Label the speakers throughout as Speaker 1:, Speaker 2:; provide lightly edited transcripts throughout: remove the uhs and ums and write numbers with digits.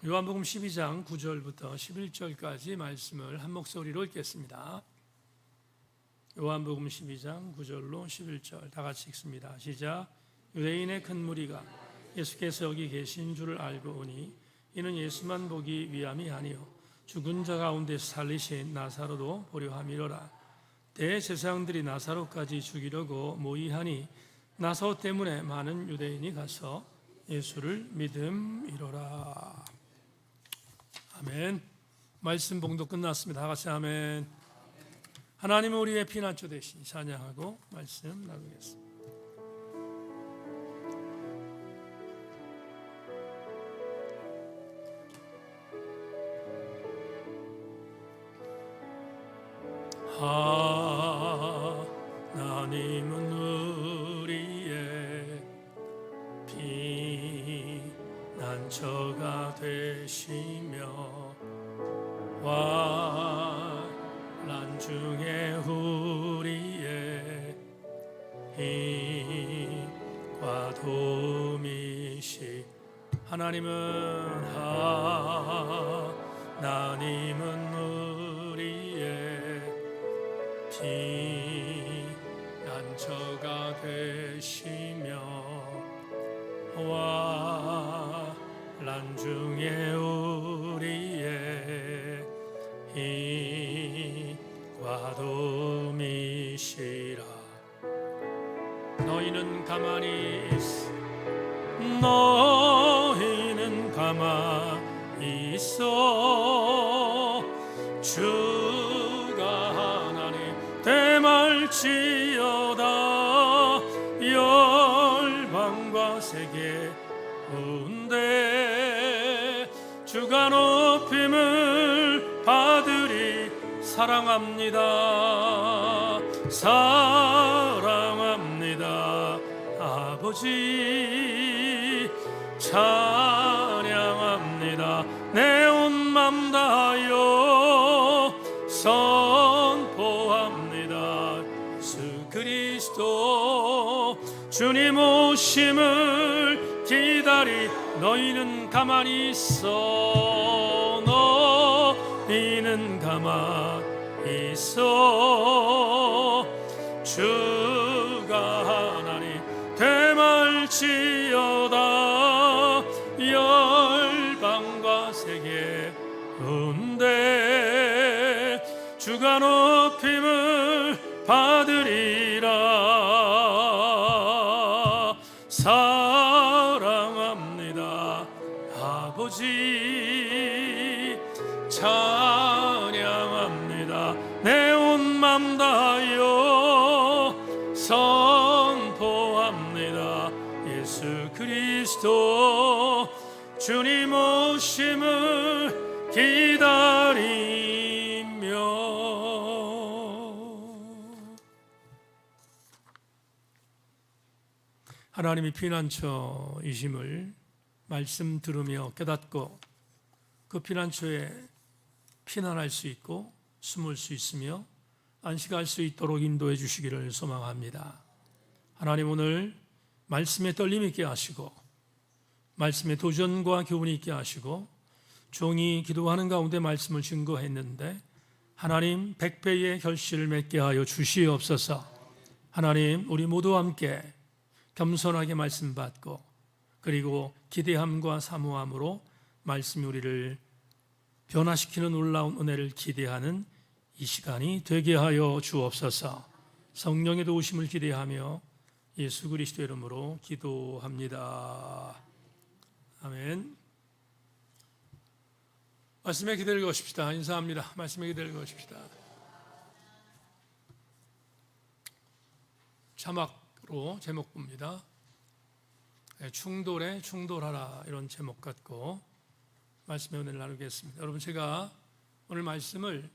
Speaker 1: 요한복음 12장 9절부터 11절까지 말씀을 한 목소리로 읽겠습니다. 요한복음 12장 9절로 11절 다 같이 읽습니다. 시작. 유대인의 큰 무리가 예수께서 여기 계신 줄을 알고 오니 이는 예수만 보기 위함이 아니요 죽은 자 가운데 살리신 나사로도 보려 함이로라. 대제사장들이 나사로까지 죽이려고 모의하니 나사로 때문에 많은 유대인이 가서 예수를 믿음이로라. 아멘. 말씀 봉독 끝났습니다. 다 같이 아멘. 하나님은 우리의 피난처 되신 찬양하고 말씀 나누겠습니다. 하나님은 우리의 피난처가 되시며 환난 중에 우리의 힘과 도움이시. 하나님은 우리의 피난처가 되시며 환난 중에 우리의 힘과 도움이시라. 너희는 가만히 있어 주가 하나님 대말지어다. 열방과 세계 가운데 주가 높임을 받으리. 사랑합니다 아버지. 찬양합니다 내 온 맘 다하여 선포합니다. 예수 그리스도 주님 오심을 기다리. 너희는 가만히 있어. 너희는 가만히 있어. 주가 하나님 대말지어다. 열방과 세계 가운데 주가 높임을 받으리라. 사랑합니다 아버지. 찬양합니다 내 온 맘 다하여 선포합니다. 예수 그리스도 주님 오심을 기다리며. 하나님이 피난처이심을 말씀 들으며 깨닫고 그 피난처에 피난할 수 있고 숨을 수 있으며 안식할 수 있도록 인도해 주시기를 소망합니다. 하나님 오늘 말씀에 떨림 있게 하시고 말씀에 도전과 교훈이 있게 하시고 종이 기도하는 가운데 말씀을 증거했는데 하나님 100배의 결실을 맺게 하여 주시옵소서. 하나님 우리 모두 함께 겸손하게 말씀 받고 그리고 기대함과 사모함으로 말씀이 우리를 변화시키는 놀라운 은혜를 기대하는 이 시간이 되게 하여 주옵소서. 성령의 도우심을 기대하며 예수 그리스도 이름으로 기도합니다. 아멘. 말씀에 기대를 거십시다. 인사합니다. 말씀에 기대를 거십시다. 자막으로 제목 봅니다. 충돌에 충돌하라, 이런 제목 갖고 말씀의 은혜를 나누겠습니다. 여러분, 제가 오늘 말씀을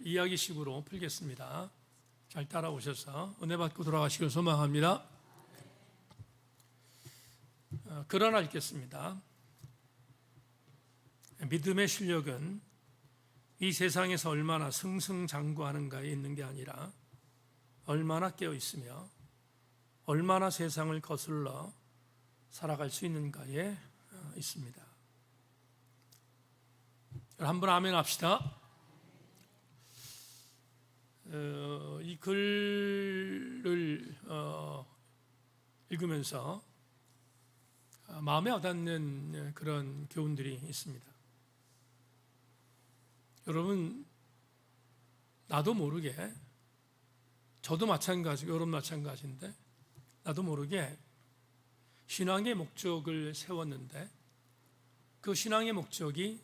Speaker 1: 이야기식으로 풀겠습니다. 잘 따라오셔서 은혜 받고 돌아가시길 소망합니다. 글 하나 읽겠습니다. 믿음의 실력은 이 세상에서 얼마나 승승장구하는가에 있는 게 아니라 얼마나 깨어 있으며 얼마나 세상을 거슬러 살아갈 수 있는가에 있습니다. 한번 아멘 합시다. 이 글을 읽으면서 마음에 와닿는 그런 교훈들이 있습니다. 여러분, 나도 모르게, 저도 마찬가지고 여러분 마찬가지인데 나도 모르게 신앙의 목적을 세웠는데 그 신앙의 목적이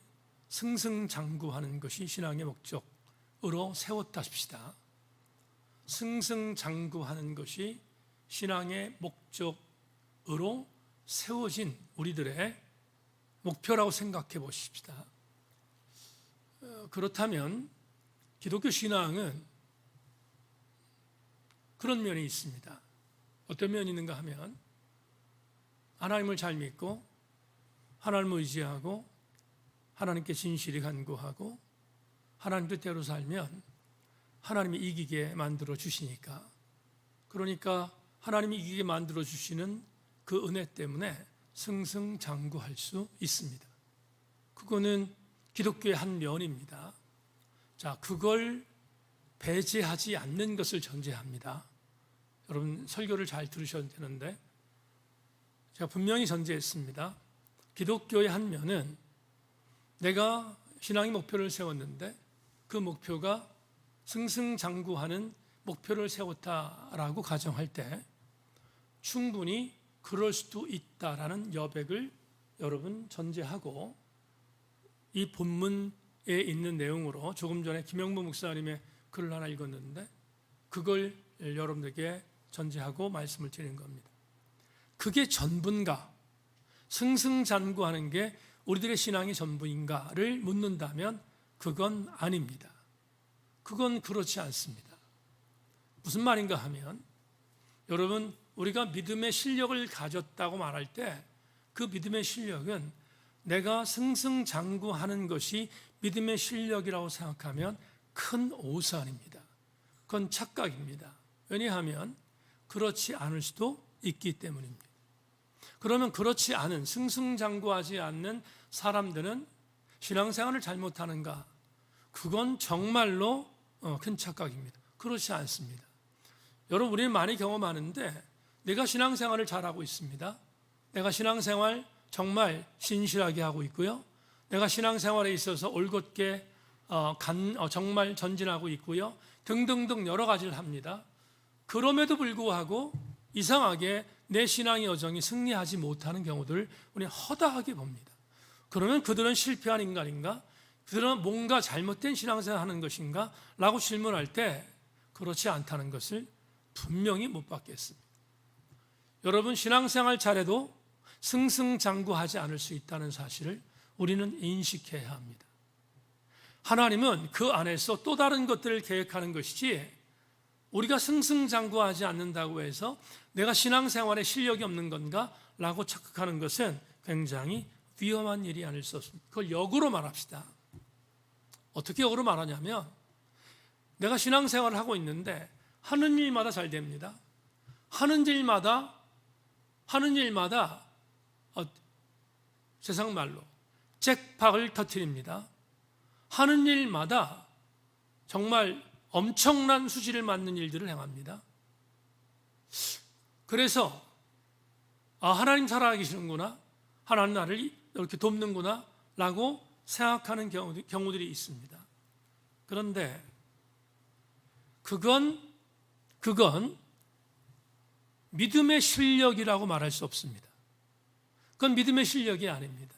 Speaker 1: 승승장구하는 것이 신앙의 목적으로 세웠다 싶시다. 승승장구하는 것이 신앙의 목적으로 세워진 우리들의 목표라고 생각해 보십시다. 그렇다면 기독교 신앙은 그런 면이 있습니다. 어떤 면이 있는가 하면 하나님을 잘 믿고 하나님을 의지하고 하나님께 진실히 간구하고 하나님 뜻대로 살면 하나님이 이기게 만들어 주시니까, 그러니까 하나님이 이기게 만들어 주시는 그 은혜 때문에 승승장구할 수 있습니다. 그거는 기독교의 한 면입니다. 자, 그걸 배제하지 않는 것을 전제합니다. 여러분, 설교를 잘 들으셔야 되는데 제가 분명히 전제했습니다. 기독교의 한 면은 내가 신앙의 목표를 세웠는데 그 목표가 승승장구하는 목표를 세웠다라고 가정할 때 충분히 그럴 수도 있다라는 여백을 여러분 전제하고, 이 본문에 있는 내용으로 조금 전에 김영무 목사님의 글을 하나 읽었는데 그걸 여러분들에게 전제하고 말씀을 드리는 겁니다. 그게 전부인가? 승승장구하는 게 우리들의 신앙의 전부인가를 묻는다면 그건 아닙니다. 그건 그렇지 않습니다. 무슨 말인가 하면, 여러분, 우리가 믿음의 실력을 가졌다고 말할 때 그 믿음의 실력은 내가 승승장구하는 것이 믿음의 실력이라고 생각하면 큰 오산입니다. 그건 착각입니다. 왜냐하면 그렇지 않을 수도 있기 때문입니다. 그러면 그렇지 않은, 승승장구하지 않는 사람들은 신앙생활을 잘못하는가? 그건 정말로 큰 착각입니다. 그렇지 않습니다. 여러분, 우리는 많이 경험하는데 내가 신앙생활을 잘하고 있습니다. 내가 신앙생활 정말 신실하게 하고 있고요. 내가 신앙생활에 있어서 올곧게 정말 전진하고 있고요. 등등등 여러 가지를 합니다. 그럼에도 불구하고 이상하게 내 신앙의 여정이 승리하지 못하는 경우들을 우리는 허다하게 봅니다. 그러면 그들은 실패한 인간인가? 그들은 뭔가 잘못된 신앙생활을 하는 것인가? 라고 질문할 때 그렇지 않다는 것을 분명히 못 받겠습니다. 여러분, 신앙생활 잘해도 승승장구하지 않을 수 있다는 사실을 우리는 인식해야 합니다. 하나님은 그 안에서 또 다른 것들을 계획하는 것이지, 우리가 승승장구하지 않는다고 해서 내가 신앙생활에 실력이 없는 건가? 라고 착각하는 것은 굉장히 위험한 일이 아닐 수 없습니다. 그걸 역으로 말합시다. 어떻게 역으로 말하냐면, 내가 신앙생활을 하고 있는데 하는 일마다 잘 됩니다. 하는 일마다 세상 말로 잭팟을 터뜨립니다. 하는 일마다 정말 엄청난 수지를 맞는 일들을 행합니다. 그래서 하나님 살아계시는구나, 하나님 나를 이렇게 돕는구나 라고 생각하는 경우들이 있습니다. 그런데 그건 믿음의 실력이라고 말할 수 없습니다. 그건 믿음의 실력이 아닙니다.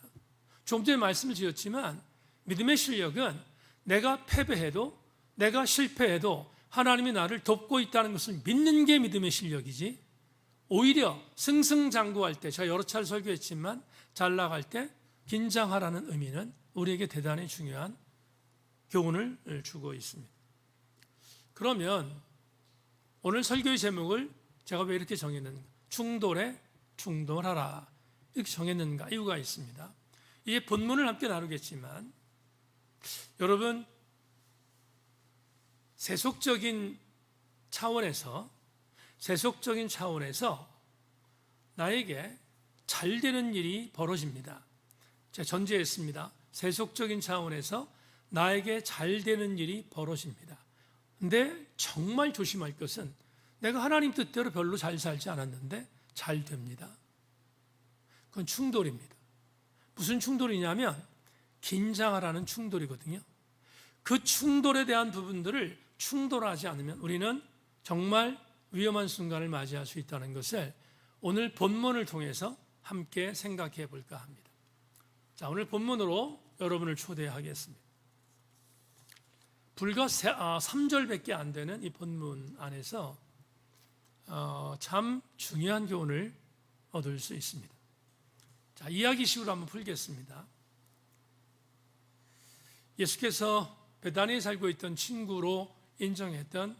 Speaker 1: 좀 전에 말씀을 드렸지만 믿음의 실력은 내가 패배해도, 내가 실패해도 하나님이 나를 돕고 있다는 것을 믿는 게 믿음의 실력이지, 오히려 승승장구할 때, 제가 여러 차례 설교했지만 잘 나갈 때 긴장하라는 의미는 우리에게 대단히 중요한 교훈을 주고 있습니다. 그러면 오늘 설교의 제목을 제가 왜 이렇게 정했는가? 충돌에 충돌하라, 이렇게 정했는가? 이유가 있습니다. 이게 본문을 함께 나누겠지만, 여러분, 세속적인 차원에서 나에게 잘 되는 일이 벌어집니다. 제가 전제했습니다. 세속적인 차원에서 나에게 잘 되는 일이 벌어집니다. 근데 정말 조심할 것은 내가 하나님 뜻대로 별로 잘 살지 않았는데 잘 됩니다. 그건 충돌입니다. 무슨 충돌이냐면 긴장하라는 충돌이거든요. 그 충돌에 대한 부분들을 충돌하지 않으면 우리는 정말 위험한 순간을 맞이할 수 있다는 것을 오늘 본문을 통해서 함께 생각해 볼까 합니다. 자, 오늘 본문으로 여러분을 초대하겠습니다. 불과 3절밖에 안 되는 이 본문 안에서 참 중요한 교훈을 얻을 수 있습니다. 자, 이야기식으로 한번 풀겠습니다. 예수께서 베다니에 살고 있던 친구로 인정했던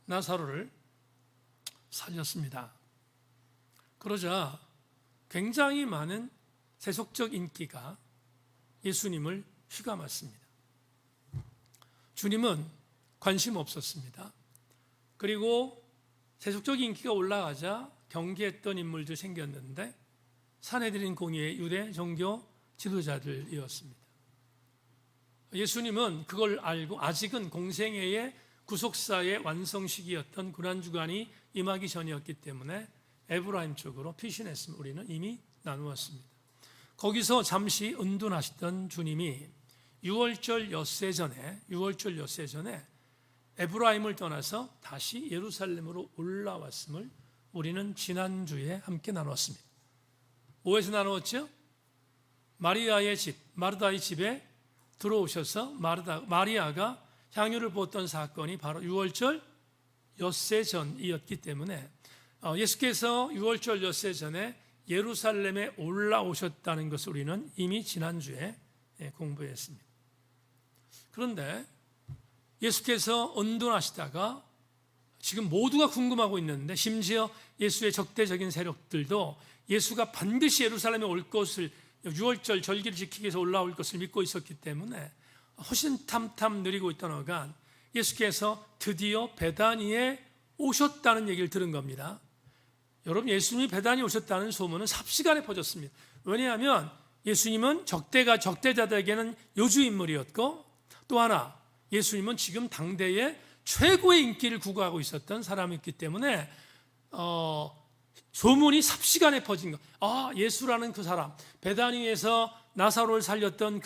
Speaker 1: 나사로를 살렸습니다. 그러자 굉장히 많은 세속적 인기가 예수님을 휘감았습니다. 주님은 관심 없었습니다. 그리고 세속적 인기가 올라가자 경계했던 인물도 생겼는데 산헤드린 공의의 유대 종교 지도자들이었습니다. 예수님은 그걸 알고 아직은 공생애의 구속사의 완성 시기였던 고난주간이 임하기 전이었기 때문에 에브라임 쪽으로 피신했음을 우리는 이미 나누었습니다. 거기서 잠시 은둔하시던 주님이 6월절 엿새 전에 에브라임을 떠나서 다시 예루살렘으로 올라왔음을 우리는 지난주에 함께 나눴습니다. 뭐에서 나누었죠? 마리아의 집, 마르다의 집에 들어오셔서 마리아가 향유를 부었던 사건이 바로 6월절 엿새 전이었기 때문에 예수께서 6월절 엿새 전에 예루살렘에 올라오셨다는 것을 우리는 이미 지난주에 공부했습니다. 그런데 예수께서 은둔하시다가 지금 모두가 궁금하고 있는데 심지어 예수의 적대적인 세력들도 예수가 반드시 예루살렘에 올 것을 6월절 절기를 지키기 위해서 올라올 것을 믿고 있었기 때문에 호신탐탐 누리고 있던 어간 예수께서 드디어 베다니에 오셨다는 얘기를 들은 겁니다. 여러분, 예수님이 베다니에 오셨다는 소문은 삽시간에 퍼졌습니다. 왜냐하면 예수님은 적대자들에게는 요주 인물이었고, 또 하나 예수님은 지금 당대에 최고의 인기를 구가하고 있었던 사람이었기 때문에 소문이 삽시간에 퍼진 것. 예수라는 그 사람, 베다니에서 나사로를 살렸던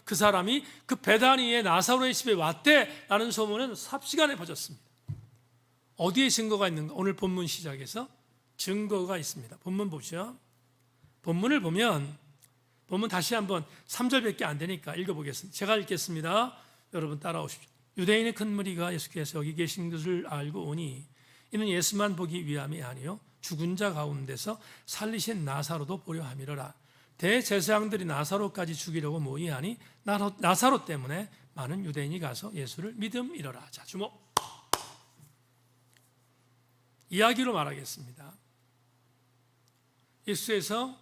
Speaker 1: 그 사람이 그 베다니의 나사로의 집에 왔대라는 소문은 삽시간에 퍼졌습니다. 어디에 증거가 있는가? 오늘 본문 시작에서 증거가 있습니다. 본문 보죠. 본문을 보면 본문 다시 한번 3절밖에 안 되니까 읽어보겠습니다. 제가 읽겠습니다. 여러분 따라오십시오. 유대인의 큰 무리가 예수께서 여기 계신 것을 알고 오니 이는 예수만 보기 위함이 아니요 죽은 자 가운데서 살리신 나사로도 보려 함이로라. 대제사장들이 나사로까지 죽이려고 모의하니 나사로 때문에 많은 유대인이 가서 예수를 믿음이로라. 자, 주목. 이야기로 말하겠습니다. 예수께서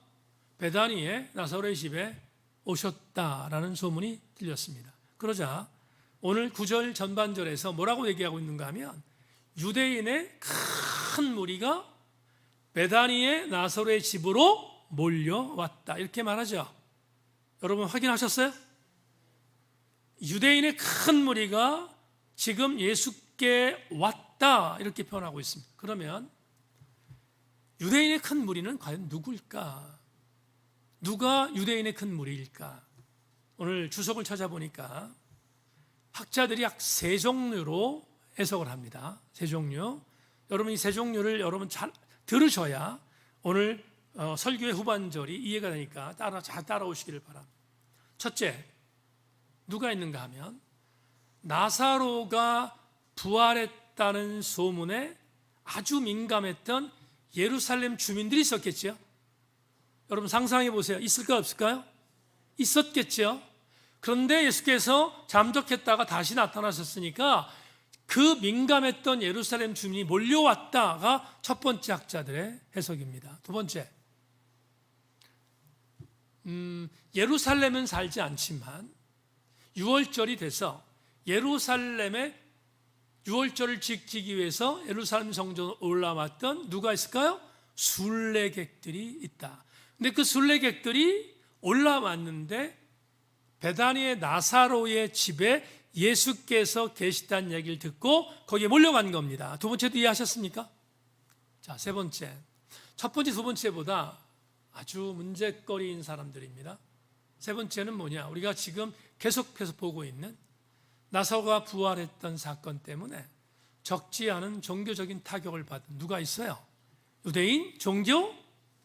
Speaker 1: 베다니에 나사로의 집에 오셨다라는 소문이 들렸습니다. 그러자 오늘 9절 전반절에서 뭐라고 얘기하고 있는가 하면 유대인의 큰 무리가 베다니의 나사로의 집으로 몰려왔다 이렇게 말하죠. 여러분 확인하셨어요? 유대인의 큰 무리가 지금 예수께 왔다 이렇게 표현하고 있습니다. 그러면 유대인의 큰 무리는 과연 누구일까? 누가 유대인의 큰 무리일까? 오늘 주석을 찾아보니까 학자들이 약 3종류로 해석을 합니다. 3종류. 여러분 이 3종류를 여러분 잘 들으셔야 오늘 설교의 후반절이 이해가 되니까 잘 따라오시기를 바랍니다. 첫째, 누가 있는가 하면 나사로가 부활했다는 소문에 아주 민감했던 예루살렘 주민들이 있었겠죠. 여러분 상상해 보세요. 있을까요? 없을까요? 있었겠죠. 그런데 예수께서 잠적했다가 다시 나타나셨으니까 그 민감했던 예루살렘 주민이 몰려왔다가 첫 번째 학자들의 해석입니다. 두 번째, 예루살렘은 살지 않지만 6월절이 돼서 예루살렘에 6월절을 지키기 위해서 예루살렘 성전으로 올라왔던 누가 있을까요? 순례객들이 있다. 근데 그 순례객들이 올라왔는데 베다니의 나사로의 집에 예수께서 계시다는 얘기를 듣고 거기에 몰려간 겁니다. 두 번째도 이해하셨습니까? 자, 세 번째. 첫 번째, 두 번째보다 아주 문제거리인 사람들입니다. 세 번째는 뭐냐? 우리가 지금 계속해서 보고 있는 나사로가 부활했던 사건 때문에 적지 않은 종교적인 타격을 받은 누가 있어요? 유대인 종교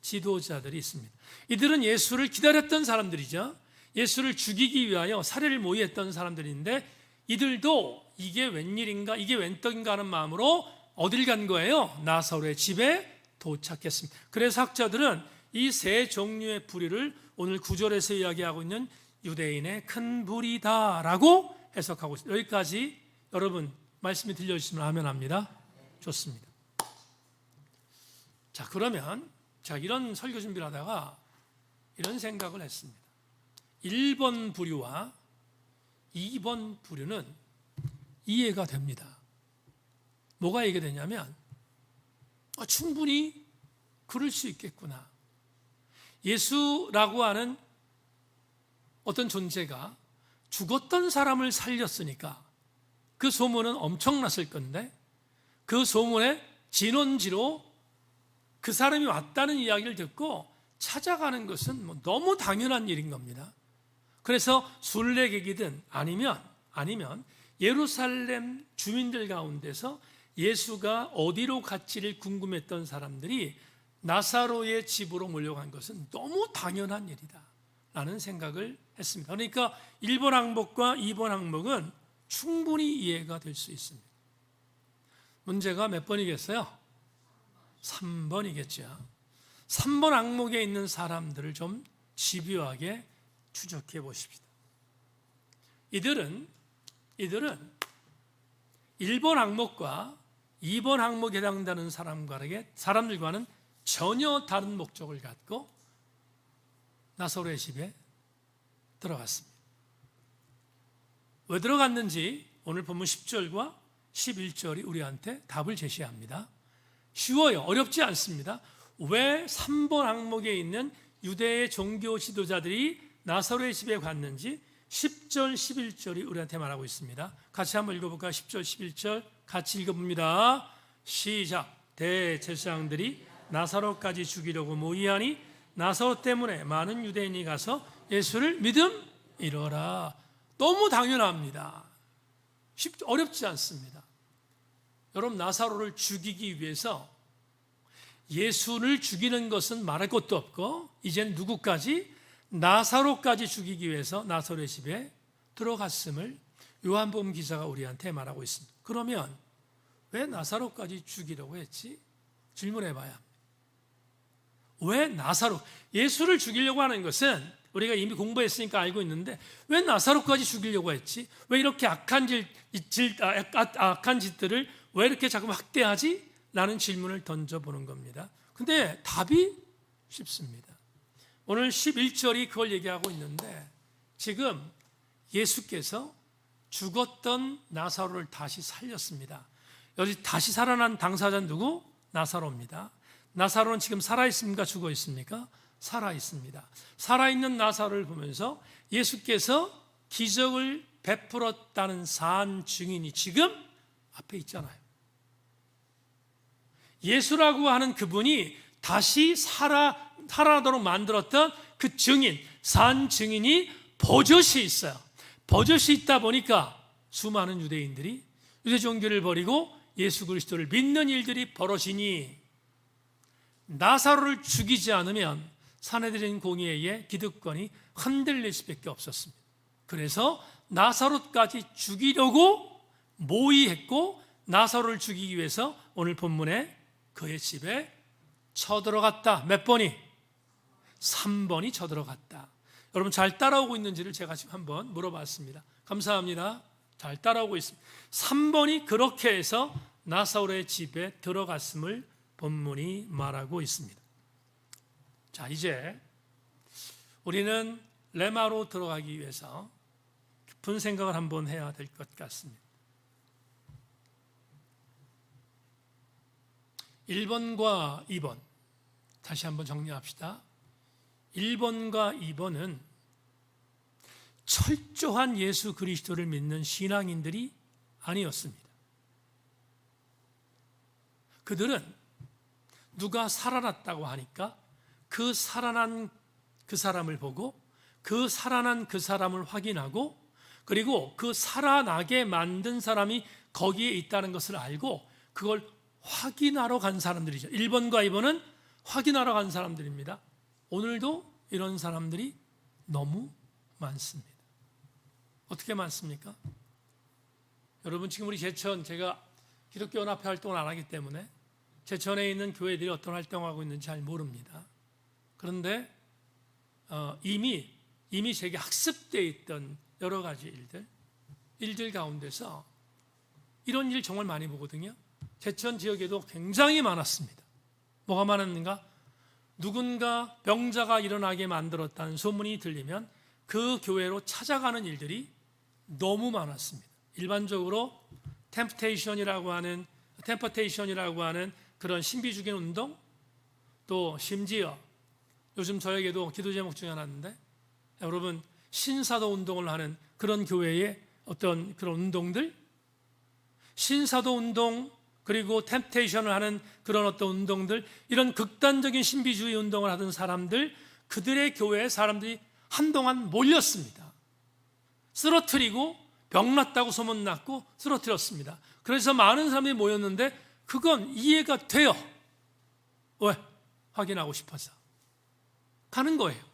Speaker 1: 지도자들이 있습니다. 이들은 예수를 기다렸던 사람들이죠. 예수를 죽이기 위하여 살해를 모의했던 사람들인데 이들도 이게 웬일인가, 이게 웬 떡인가 하는 마음으로 어딜 간 거예요? 나사로의 집에 도착했습니다. 그래서 학자들은 이 세 종류의 불의를 오늘 9절에서 이야기하고 있는 유대인의 큰 불이다라고 해석하고 있습니다. 여기까지 여러분 말씀이 들려주시면 아멘 합니다. 좋습니다. 자, 그러면 이런 설교 준비를 하다가 이런 생각을 했습니다. 1번 부류와 2번 부류는 이해가 됩니다. 뭐가 이해되냐면 충분히 그럴 수 있겠구나. 예수라고 하는 어떤 존재가 죽었던 사람을 살렸으니까 그 소문은 엄청났을 건데 그 소문의 진원지로 그 사람이 왔다는 이야기를 듣고 찾아가는 것은 너무 당연한 일인 겁니다. 그래서 순례객이든 아니면 예루살렘 주민들 가운데서 예수가 어디로 갈지를 궁금했던 사람들이 나사로의 집으로 몰려간 것은 너무 당연한 일이다 라는 생각을 했습니다. 그러니까 1번 항목과 2번 항목은 충분히 이해가 될 수 있습니다. 문제가 몇 번이겠어요? 3번이겠죠. 3번 항목에 있는 사람들을 좀 집요하게 추적해 보십시다. 이들은 1번 항목과 2번 항목에 해당되는 사람들과는 전혀 다른 목적을 갖고 나사로의 집에 들어갔습니다. 왜 들어갔는지 오늘 본문 10절과 11절이 우리한테 답을 제시합니다. 쉬워요. 어렵지 않습니다. 왜 3번 항목에 있는 유대의 종교 지도자들이 나사로의 집에 갔는지 10절, 11절이 우리한테 말하고 있습니다. 같이 한번 읽어볼까요? 10절, 11절 같이 읽어봅니다. 시작. 대제사장들이 나사로까지 죽이려고 모의하니 나사로 때문에 많은 유대인이 가서 예수를 믿음이러라. 너무 당연합니다. 어렵지 않습니다. 여러분, 나사로를 죽이기 위해서 예수를 죽이는 것은 말할 것도 없고 이젠 누구까지? 나사로까지 죽이기 위해서 나사로의 집에 들어갔음을 요한복음 기자가 우리한테 말하고 있습니다. 그러면 왜 나사로까지 죽이려고 했지? 질문해 봐야 합니다. 왜 나사로? 예수를 죽이려고 하는 것은 우리가 이미 공부했으니까 알고 있는데 왜 나사로까지 죽이려고 했지? 왜 이렇게 악한 짓들을 왜 이렇게 자꾸 확대하지? 라는 질문을 던져보는 겁니다. 근데 답이 쉽습니다. 오늘 11절이 그걸 얘기하고 있는데 지금 예수께서 죽었던 나사로를 다시 살렸습니다. 여기 다시 살아난 당사자는 누구? 나사로입니다. 나사로는 지금 살아있습니까? 죽어 있습니까? 살아있습니다. 살아있는 나사로를 보면서 예수께서 기적을 베풀었다는 산 증인이 지금 앞에 있잖아요. 예수라고 하는 그분이 다시 살아나도록 만들었던 그 증인, 산 증인이 버젓이 있어요. 버젓이 있다 보니까 수많은 유대인들이 유대 종교를 버리고 예수 그리스도를 믿는 일들이 벌어지니 나사로를 죽이지 않으면 사내들인 공의에 의해 기득권이 흔들릴 수밖에 없었습니다. 그래서 나사로까지 죽이려고 모의했고 나사로를 죽이기 위해서 오늘 본문에 그의 집에 쳐들어갔다. 몇 번이? 3번이 쳐들어갔다. 여러분 잘 따라오고 있는지를 제가 지금 한번 물어봤습니다. 감사합니다. 잘 따라오고 있습니다. 3번이 그렇게 해서 나사로의 집에 들어갔음을 본문이 말하고 있습니다. 자, 이제 우리는 레마로 들어가기 위해서 깊은 생각을 한번 해야 될 것 같습니다. 1번과 2번 다시 한번 정리합시다. 1번과 2번은 철저한 예수 그리스도를 믿는 신앙인들이 아니었습니다. 그들은 누가 살아났다고 하니까 그 살아난 그 사람을 보고 그 살아난 그 사람을 확인하고 그리고 그 살아나게 만든 사람이 거기에 있다는 것을 알고 그걸 확인하러 간 사람들이죠. 1번과 2번은 확인하러 간 사람들입니다. 오늘도 이런 사람들이 너무 많습니다. 어떻게 많습니까? 여러분, 지금 우리 제천, 제가 기독교 연합회 활동을 안 하기 때문에 제천에 있는 교회들이 어떤 활동을 하고 있는지 잘 모릅니다. 그런데 이미 제게 학습되어 있던 여러 가지 일들 가운데서 이런 일 정말 많이 보거든요. 제천 지역에도 굉장히 많았습니다. 뭐가 많았는가? 누군가 병자가 일어나게 만들었다는 소문이 들리면 그 교회로 찾아가는 일들이 너무 많았습니다. 일반적으로 템퍼테이션이라고 하는 그런 신비주의 운동, 또 심지어 요즘 저에게도 기도 제목 중에 하나인데, 여러분, 신사도 운동을 하는 그런 교회의 어떤 그런 운동들, 신사도 운동 그리고 템프테이션을 하는 그런 어떤 운동들, 이런 극단적인 신비주의 운동을 하던 사람들, 그들의 교회에 사람들이 한동안 몰렸습니다. 쓰러뜨리고 병났다고 소문났고 쓰러뜨렸습니다. 그래서 많은 사람들이 모였는데 그건 이해가 돼요. 왜? 확인하고 싶어서 가는 거예요.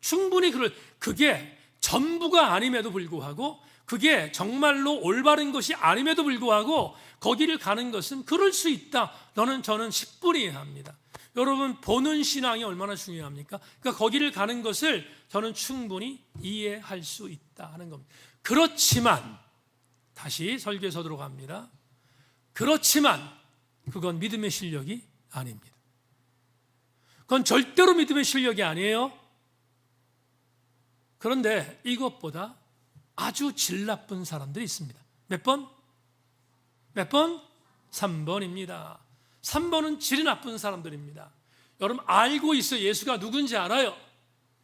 Speaker 1: 충분히 그게 전부가 아님에도 불구하고, 그게 정말로 올바른 것이 아님에도 불구하고 거기를 가는 것은 그럴 수 있다. 저는 10분 이해합니다. 여러분, 보는 신앙이 얼마나 중요합니까? 그러니까 거기를 가는 것을 저는 충분히 이해할 수 있다 하는 겁니다. 그렇지만 다시 설교에서 들어갑니다. 그렇지만 그건 믿음의 실력이 아닙니다. 그건 절대로 믿음의 실력이 아니에요. 그런데 이것보다 아주 질 나쁜 사람들이 있습니다. 몇 번? 3번입니다. 3번은 질이 나쁜 사람들입니다. 여러분, 알고 있어요. 예수가 누군지 알아요.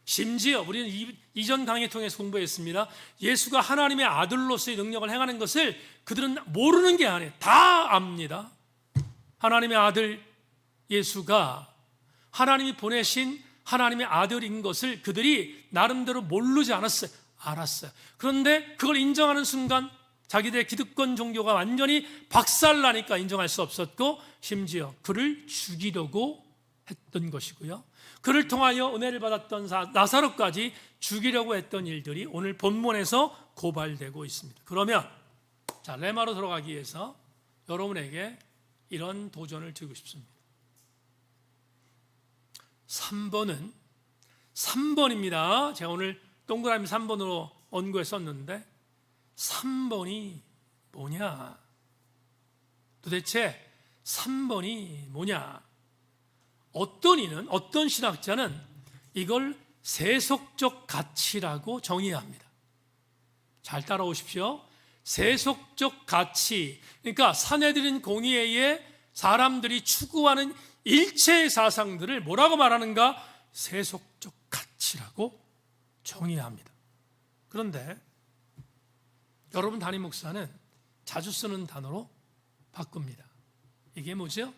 Speaker 1: 심지어 우리는 이전 강의 통해서 공부했습니다. 예수가 하나님의 아들로서의 능력을 행하는 것을 그들은 모르는 게 아니에요. 다 압니다. 하나님의 아들 예수가 하나님이 보내신 하나님의 아들인 것을 그들이 나름대로 모르지 않았어요. 알았어요. 그런데 그걸 인정하는 순간 자기들의 기득권 종교가 완전히 박살나니까 인정할 수 없었고, 심지어 그를 죽이려고 했던 것이고요. 그를 통하여 은혜를 받았던 나사로까지 죽이려고 했던 일들이 오늘 본문에서 고발되고 있습니다. 그러면 레마로 들어가기 위해서 여러분에게 이런 도전을 드리고 싶습니다. 3번입니다. 제가 오늘 동그라미 3번으로 언구에 썼는데 3번이 뭐냐? 도대체 3번이 뭐냐? 어떤 신학자는 이걸 세속적 가치라고 정의합니다. 잘 따라오십시오. 세속적 가치, 그러니까 사내들인 공의회에 사람들이 추구하는 일체의 사상들을 뭐라고 말하는가? 세속적 가치라고 정의합니다. 그런데 여러분, 담임 목사는 자주 쓰는 단어로 바꿉니다. 이게 뭐죠?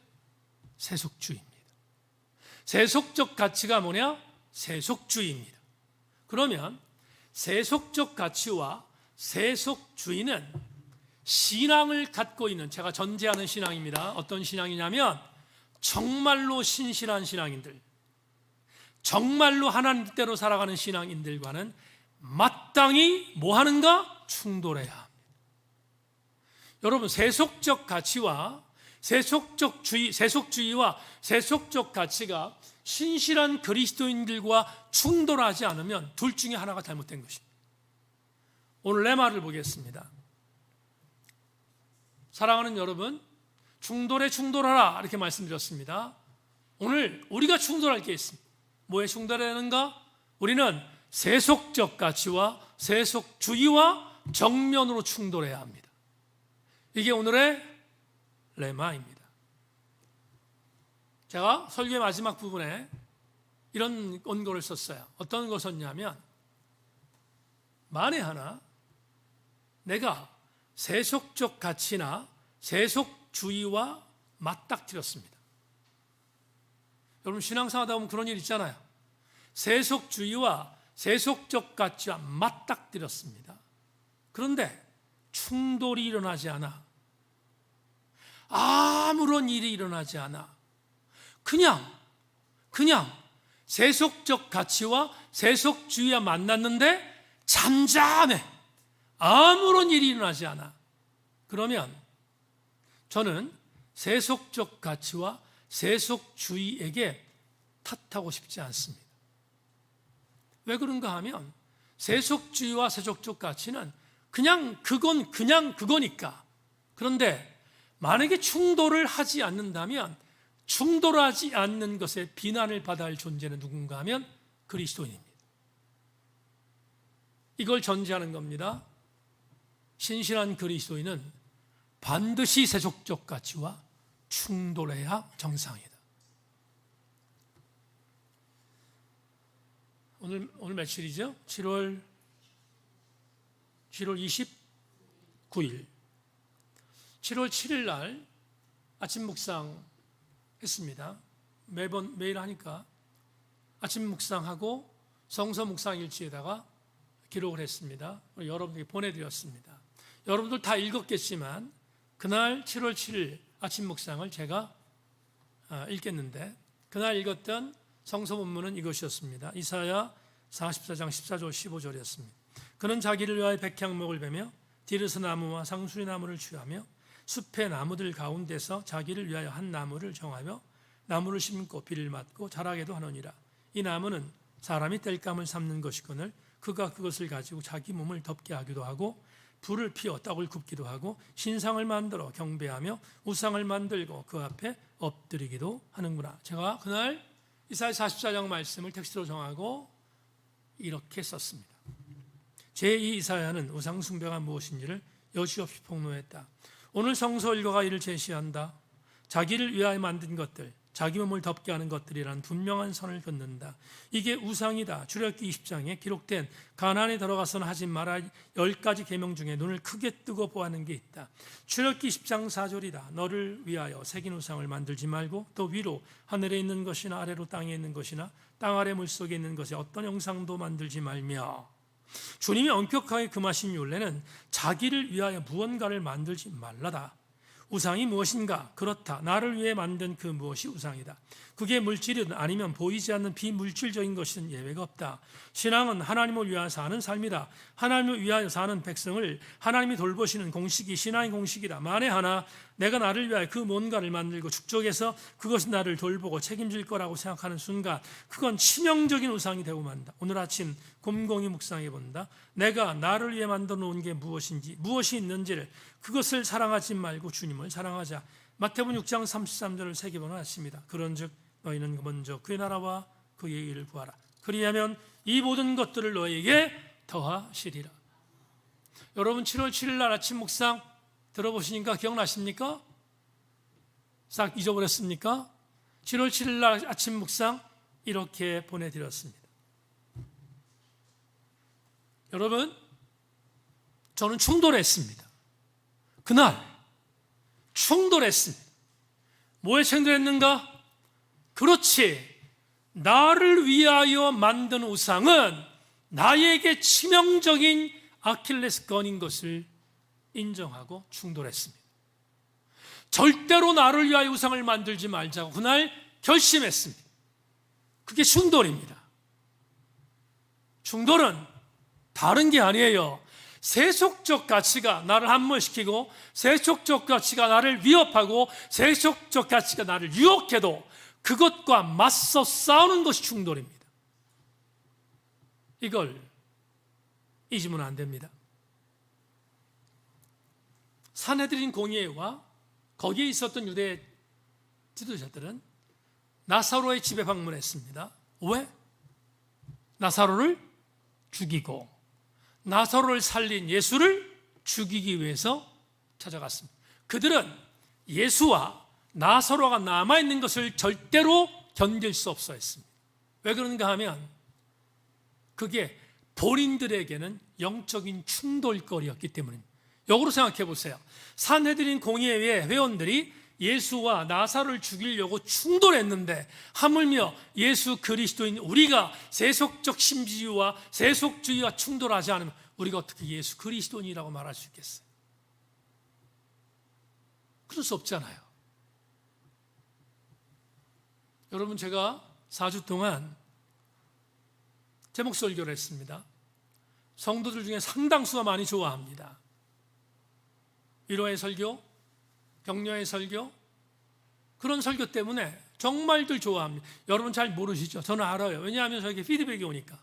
Speaker 1: 세속주의입니다. 세속적 가치가 뭐냐? 세속주의입니다. 그러면 세속적 가치와 세속주의는 신앙을 갖고 있는, 제가 전제하는 신앙입니다. 어떤 신앙이냐면 정말로 신실한 신앙인들, 정말로 하나님 뜻대로 살아가는 신앙인들과는 마땅히 뭐 하는가? 충돌해야 합니다. 여러분, 세속적 가치와 세속주의와 세속적 가치가 신실한 그리스도인들과 충돌하지 않으면 둘 중에 하나가 잘못된 것입니다. 오늘 내 말을 보겠습니다. 사랑하는 여러분, 충돌하라 이렇게 말씀드렸습니다. 오늘 우리가 충돌할 게 있습니다. 뭐에 충돌해야 하는가? 우리는 세속적 가치와 세속주의와 정면으로 충돌해야 합니다. 이게 오늘의 레마입니다. 제가 설교의 마지막 부분에 이런 원고를 썼어요. 어떤 걸 썼냐면, 만에 하나 내가 세속적 가치나 세속주의와 맞닥뜨렸습니다. 여러분 신앙생활 하다 보면 그런 일 있잖아요. 세속주의와 세속적 가치와 맞닥뜨렸습니다. 그런데 충돌이 일어나지 않아. 아무런 일이 일어나지 않아. 그냥 세속적 가치와 세속주의와 만났는데 잠잠해. 아무런 일이 일어나지 않아. 그러면 저는 세속적 가치와 세속주의에게 탓하고 싶지 않습니다. 왜 그런가 하면 세속주의와 세속적 가치는 그냥 그거니까. 그런데 만약에 충돌을 하지 않는다면 충돌하지 않는 것에 비난을 받아야 할 존재는 누군가 하면 그리스도인입니다. 이걸 전제하는 겁니다. 신실한 그리스도인은 반드시 세속적 가치와 충돌해야 정상이다. 오늘 며칠이죠? 7월 29일 7월 7일 날 아침 묵상 했습니다. 매일 하니까 아침 묵상하고 성서 묵상 일지에다가 기록을 했습니다. 여러분에게 보내드렸습니다. 여러분들 다 읽었겠지만 그날 7월 7일 아침 묵상을 제가 읽겠는데, 그날 읽었던 성서 본문은 이것이었습니다. 이사야 44장 14절 15절이었습니다. 그는 자기를 위하여 백향목을 베며 디르스 나무와 상수리 나무를 취하며 숲의 나무들 가운데서 자기를 위하여 한 나무를 정하며 나무를 심고 비를 맞고 자라게도 하느니라. 이 나무는 사람이 땔감을 삼는 것이거늘 그가 그것을 가지고 자기 몸을 덮게 하기도 하고 불을 피워 떡을 굽기도 하고 신상을 만들어 경배하며 우상을 만들고 그 앞에 엎드리기도 하는구나. 제가 그날 이사야 44장 말씀을 텍스트로 정하고 이렇게 썼습니다. 제2 이사야는 우상 숭배가 무엇인지를 여지없이 폭로했다. 오늘 성서 일과가 이를 제시한다. 자기를 위하여 만든 것들, 자기 몸을 덮게 하는 것들이란 분명한 선을 긋는다. 이게 우상이다. 출애굽기 20장에 기록된 가나안에 들어가서는 하지 말아 10가지 계명 중에 눈을 크게 뜨고 보아하는 게 있다. 출애굽기 10장 4절이다. 너를 위하여 새긴 우상을 만들지 말고 또 위로 하늘에 있는 것이나 아래로 땅에 있는 것이나 땅 아래 물속에 있는 것에 어떤 형상도 만들지 말며. 주님이 엄격하게 금하신 율례는 자기를 위하여 무언가를 만들지 말라다. 우상이 무엇인가? 그렇다. 나를 위해 만든 그 무엇이 우상이다. 그게 물질이든 아니면 보이지 않는 비물질적인 것이든 예외가 없다. 신앙은 하나님을 위하여 사는 삶이다. 하나님을 위하여 사는 백성을 하나님이 돌보시는 공식이 신앙의 공식이다. 만에 하나 내가 나를 위하여 그 뭔가를 만들고 축적해서 그것이 나를 돌보고 책임질 거라고 생각하는 순간 그건 치명적인 우상이 되고 만다. 오늘 아침 곰곰이 묵상해 본다. 내가 나를 위해 만들어 놓은 게 무엇인지, 무엇이 있는지를, 그것을 사랑하지 말고 주님을 사랑하자. 마태복음 6장 33절을 새겨보는 아침이다. 그런즉 너희는 먼저 그의 나라와 그의 일을 구하라. 그리하면 이 모든 것들을 너희에게 더하시리라. 여러분 7월 7일 날 아침 묵상 들어보시니까 기억나십니까? 싹 잊어버렸습니까? 7월 7일 날 아침 묵상 이렇게 보내드렸습니다. 여러분, 저는 충돌했습니다. 그날 충돌했습니다. 뭐에 충돌했는가? 그렇지, 나를 위하여 만든 우상은 나에게 치명적인 아킬레스건인 것을 인정하고 충돌했습니다. 절대로 나를 위하여 우상을 만들지 말자고 그날 결심했습니다. 그게 충돌입니다. 충돌은 다른 게 아니에요. 세속적 가치가 나를 함몰시키고 세속적 가치가 나를 위협하고 세속적 가치가 나를 유혹해도 그것과 맞서 싸우는 것이 충돌입니다. 이걸 잊으면 안 됩니다. 산헤드린 공회와 거기에 있었던 유대 지도자들은 나사로의 집에 방문했습니다. 왜? 나사로를 죽이고 나사로를 살린 예수를 죽이기 위해서 찾아갔습니다. 그들은 예수와 나사로가 남아있는 것을 절대로 견딜 수 없어 했습니다. 왜 그런가 하면 그게 본인들에게는 영적인 충돌거리였기 때문입니다. 역으로 생각해 보세요. 산헤드린 공의회 회원들이 예수와 나사로를 죽이려고 충돌했는데 하물며 예수 그리스도인 우리가 세속적 신비주의와 세속주의와 충돌하지 않으면 우리가 어떻게 예수 그리스도인이라고 말할 수 있겠어요? 그럴 수 없잖아요. 여러분, 제가 4주 동안 제목 설교를 했습니다. 성도들 중에 상당수가 많이 좋아합니다. 위로의 설교, 격려의 설교, 그런 설교 때문에 정말들 좋아합니다. 여러분 잘 모르시죠? 저는 알아요. 왜냐하면 저에게 피드백이 오니까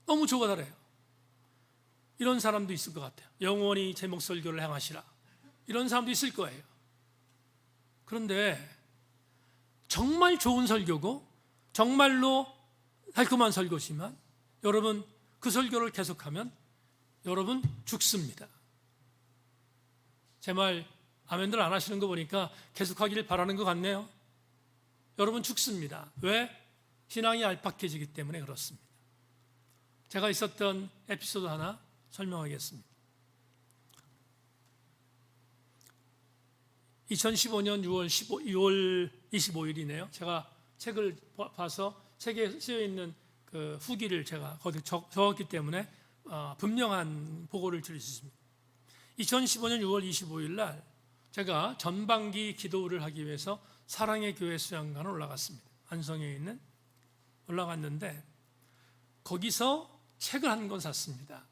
Speaker 1: 너무 좋아하래요. 이런 사람도 있을 것 같아요. 영원히 제목 설교를 행하시라, 이런 사람도 있을 거예요. 그런데 정말 좋은 설교고 정말로 달콤한 설교지만 여러분 그 설교를 계속하면 여러분 죽습니다. 제 말 아멘들 안 하시는 거 보니까 계속하기를 바라는 것 같네요. 여러분 죽습니다. 왜? 신앙이 얄팍해지기 때문에 그렇습니다. 제가 있었던 에피소드 하나 설명하겠습니다. 2015년 6월 25일이네요. 제가 책을 봐서 책에 쓰여있는 그 후기를 제가 거기 적었기 때문에 분명한 보고를 드릴 수 있습니다. 2015년 6월 25일 날 제가 전반기 기도를 하기 위해서 사랑의 교회 수양관을 올라갔습니다. 안성에 있는 올라갔는데 거기서 책을 한 권 샀습니다.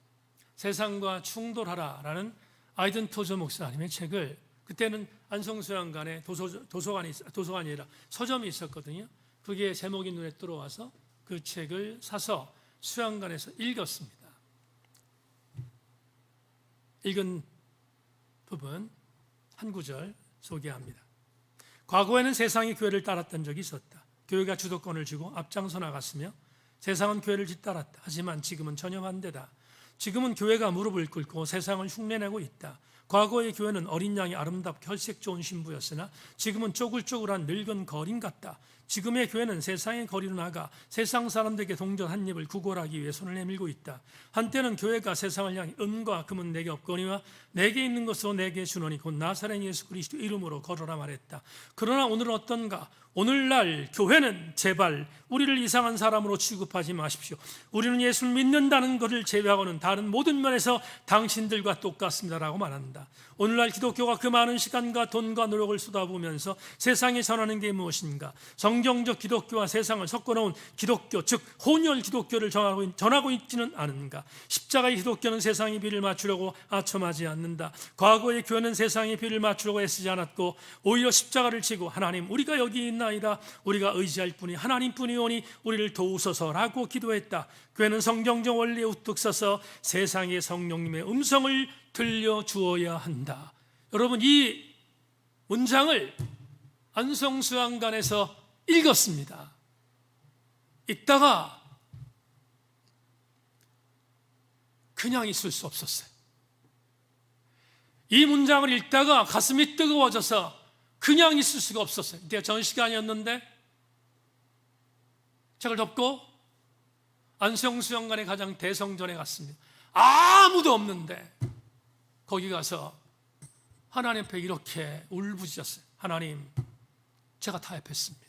Speaker 1: 세상과 충돌하라라는 아이든 토저 목사님의 책을, 그때는 안성수양관에 도서관이 아니라 서점이 있었거든요. 그게 제목이 눈에 들어와서 그 책을 사서 수양관에서 읽었습니다. 읽은 부분 한 구절 소개합니다. 과거에는 세상이 교회를 따랐던 적이 있었다. 교회가 주도권을 쥐고 앞장서 나갔으며 세상은 교회를 뒤따랐다. 하지만 지금은 전혀 반대다. 지금은 교회가 무릎을 꿇고 세상을 흉내내고 있다. 과거의 교회는 어린 양이 아름답고 혈색 좋은 신부였으나 지금은 쪼글쪼글한 늙은 거린 같다. 지금의 교회는 세상의 거리로 나가 세상 사람들에게 동전 한 입을 구걸하기 위해 손을 내밀고 있다. 한때는 교회가 세상을 향해 은과 금은 내게 없거니와 내게 있는 것으로 내게 주노니 곧 나사렛 예수 그리스도 이름으로 걸어라 말했다. 그러나 오늘은 어떤가? 오늘날 교회는 제발 우리를 이상한 사람으로 취급하지 마십시오. 우리는 예수를 믿는다는 것을 제외하고는 다른 모든 면에서 당신들과 똑같습니다라고 말한다. 오늘날 기독교가 그 많은 시간과 돈과 노력을 쏟아부으면서 세상에 전하는 게 무엇인가? 성경적 기독교와 세상을 섞어놓은 기독교, 즉 혼혈 기독교를 전하고 있지는 않은가? 십자가의 기독교는 세상의 비를 맞추려고 아첨하지 않는다. 과거의 교회는 세상의 비를 맞추려고 애쓰지 않았고 오히려 십자가를 지고 하나님, 우리가 여기 있나이다. 우리가 의지할 분이 하나님뿐이오니 우리를 도우소서라고 기도했다. 교회는 성경적 원리에 우뚝 서서 세상의 성령님의 음성을 들려주어야 한다. 여러분, 이 문장을 안성수양관에서 읽었습니다. 읽다가 그냥 있을 수 없었어요. 이 문장을 읽다가 가슴이 뜨거워져서 그냥 있을 수가 없었어요. 그때 전 시간이었는데 책을 덮고 안성수양관의 가장 대성전에 갔습니다. 아무도 없는데 거기 가서 하나님 앞에 이렇게 울부짖었어요. 하나님, 제가 타협했습니다.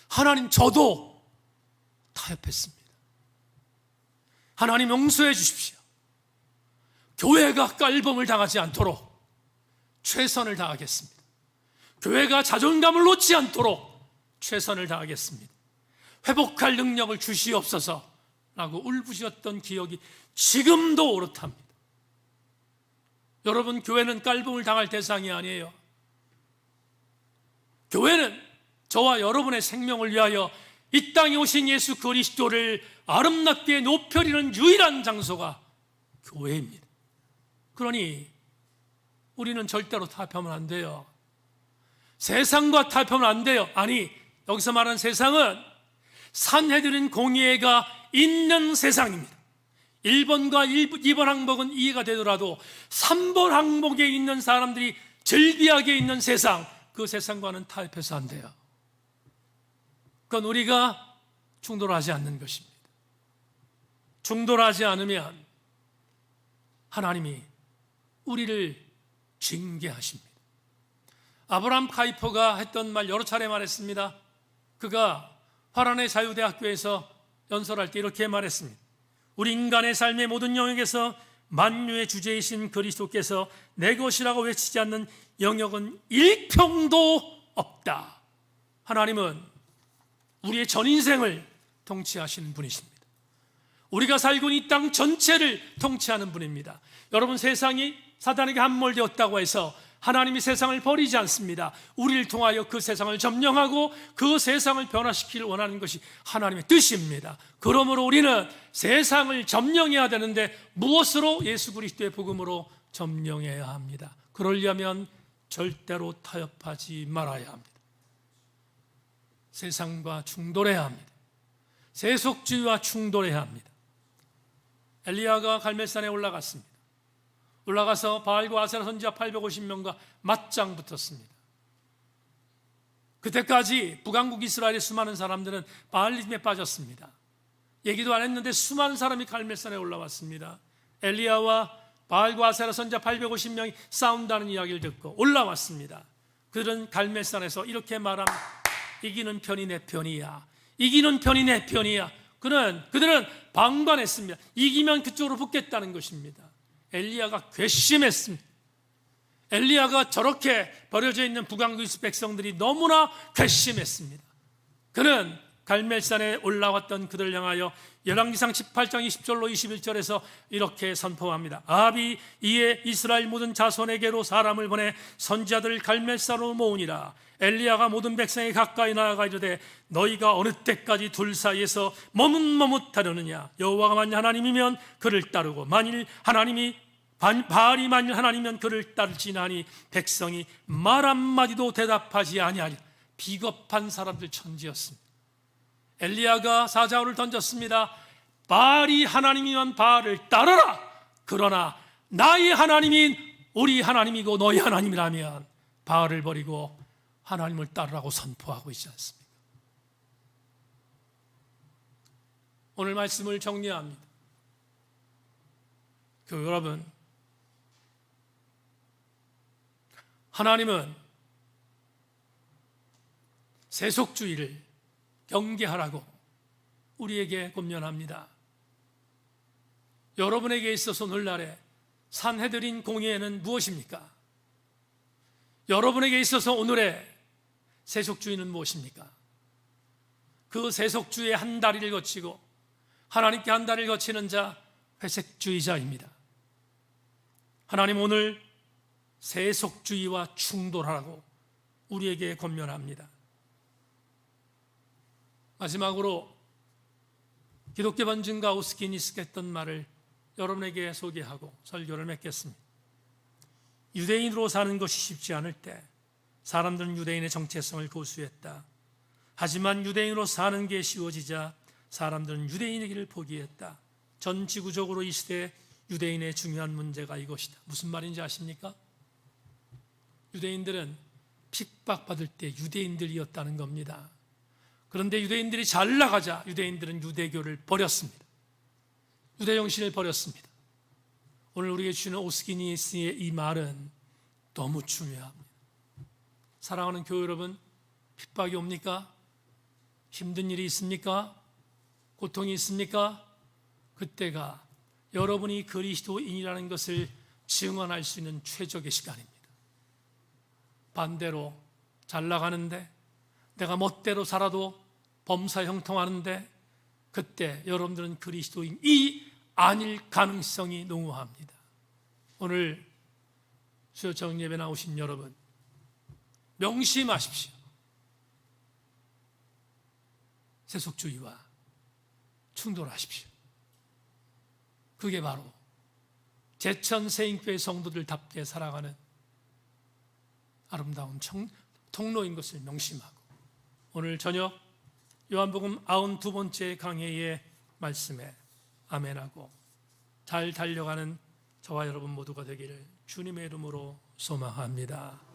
Speaker 1: 하나님, 저도 타협했습니다. 하나님, 용서해 주십시오. 교회가 깔범을 당하지 않도록 최선을 다하겠습니다. 교회가 자존감을 놓지 않도록 최선을 다하겠습니다. 회복할 능력을 주시옵소서 라고 울부짖었던 기억이 지금도 오롯합니다. 여러분, 교회는 깔범을 당할 대상이 아니에요. 교회는 저와 여러분의 생명을 위하여 이 땅에 오신 예수 그리스도를 아름답게 높여리는 유일한 장소가 교회입니다. 그러니 우리는 절대로 타협하면 안 돼요. 세상과 타협하면 안 돼요. 아니, 여기서 말하는 세상은 산헤드린 공의회가 있는 세상입니다. 1번과 2번 항목은 이해가 되더라도 3번 항목에 있는 사람들이 즐비하게 있는 세상, 그 세상과는 타협해서 안 돼요. 그건 우리가 충돌하지 않는 것입니다. 충돌하지 않으면 하나님이 우리를 징계하십니다. 아브라함 카이퍼가 했던 말 여러 차례 말했습니다. 그가 화란의 자유대학교에서 연설할 때 이렇게 말했습니다. 우리 인간의 삶의 모든 영역에서 만유의 주제이신 그리스도께서 내 것이라고 외치지 않는 영역은 일평도 없다. 하나님은 우리의 전 인생을 통치하시는 분이십니다. 우리가 살고 있는 이 땅 전체를 통치하는 분입니다. 여러분, 세상이 사단에게 함몰되었다고 해서 하나님이 세상을 버리지 않습니다. 우리를 통하여 그 세상을 점령하고 그 세상을 변화시키길 원하는 것이 하나님의 뜻입니다. 그러므로 우리는 세상을 점령해야 되는데 무엇으로? 예수 그리스도의 복음으로 점령해야 합니다. 그러려면 절대로 타협하지 말아야 합니다. 세상과 충돌해야 합니다. 세속주의와 충돌해야 합니다. 엘리야가 갈멜산에 올라갔습니다. 올라가서 바알과 아세라 선지자 850명과 맞짱 붙었습니다. 그때까지 북왕국 이스라엘의 수많은 사람들은 바알리즘에 빠졌습니다. 얘기도 안 했는데 수많은 사람이 갈멜산에 올라왔습니다. 엘리야와 바알과 아세라 선지자 850명이 싸운다는 이야기를 듣고 올라왔습니다. 그들은 갈멜산에서 이렇게 말합니다. 이기는 편이 내 편이야. 이기는 편이 내 편이야. 그들은 방관했습니다. 이기면 그쪽으로 붙겠다는 것입니다. 엘리야가 괘씸했습니다. 엘리야가 저렇게 버려져 있는 북왕국 백성들이 너무나 괘씸했습니다. 그는 갈멜산에 올라왔던 그들을 향하여 열왕기상 18장 20절로 21절에서 이렇게 선포합니다. 아합이 이에 이스라엘 모든 자손에게로 사람을 보내 선지자들을 갈멜산으로 모으니라. 엘리야가 모든 백성에 가까이 나아가 이르되 너희가 어느 때까지 둘 사이에서 머뭇머뭇하려느냐. 여호와가 만일 하나님이면 그를 따르고 만일 바알이 만일 하나님이면 그를 따를지나니 백성이 말 한마디도 대답하지 아니하리라. 비겁한 사람들 천지였습니다. 엘리야가 사자굴을 던졌습니다. 바알이 하나님이면 바알을 따르라. 그러나 나의 하나님인 우리 하나님이고 너희 하나님이라면 바알을 버리고 하나님을 따르라고 선포하고 있지 않습니까? 오늘 말씀을 정리합니다. 여러분, 하나님은 세속주의를 경계하라고 우리에게 권면합니다. 여러분에게 있어서 오늘날의 산헤드린 공의회는 무엇입니까? 여러분에게 있어서 오늘의 세속주의는 무엇입니까? 그 세속주의의 한 다리를 거치고 하나님께 한 다리를 거치는 자, 회색주의자입니다. 하나님 오늘 세속주의와 충돌하라고 우리에게 권면합니다. 마지막으로 기독교 번증가 오스키니스가 했던 말을 여러분에게 소개하고 설교를 맺겠습니다. 유대인으로 사는 것이 쉽지 않을 때 사람들은 유대인의 정체성을 고수했다. 하지만 유대인으로 사는 게 쉬워지자 사람들은 유대인의 길을 포기했다. 전 지구적으로 이 시대에 유대인의 중요한 문제가 이것이다. 무슨 말인지 아십니까? 유대인들은 핍박받을 때 유대인들이었다는 겁니다. 그런데 유대인들이 잘 나가자 유대인들은 유대교를 버렸습니다. 유대 정신을 버렸습니다. 오늘 우리에게 주는 오스키니스의 이 말은 너무 중요합니다. 사랑하는 교회 여러분, 핍박이 옵니까? 힘든 일이 있습니까? 고통이 있습니까? 그때가 여러분이 그리스도인이라는 것을 증언할 수 있는 최적의 시간입니다. 반대로 잘 나가는데 내가 멋대로 살아도 범사 형통하는데 그때 여러분들은 그리스도인이 아닐 가능성이 농후합니다. 오늘 수요 정예배 나오신 여러분, 명심하십시오. 세속주의와 충돌하십시오. 그게 바로 제천세인교회 성도들답게 살아가는 아름다운 통로인 것을 명심하고 오늘 저녁 요한복음 92번째 강해의 말씀에 아멘하고 잘 달려가는 저와 여러분 모두가 되기를 주님의 이름으로 소망합니다.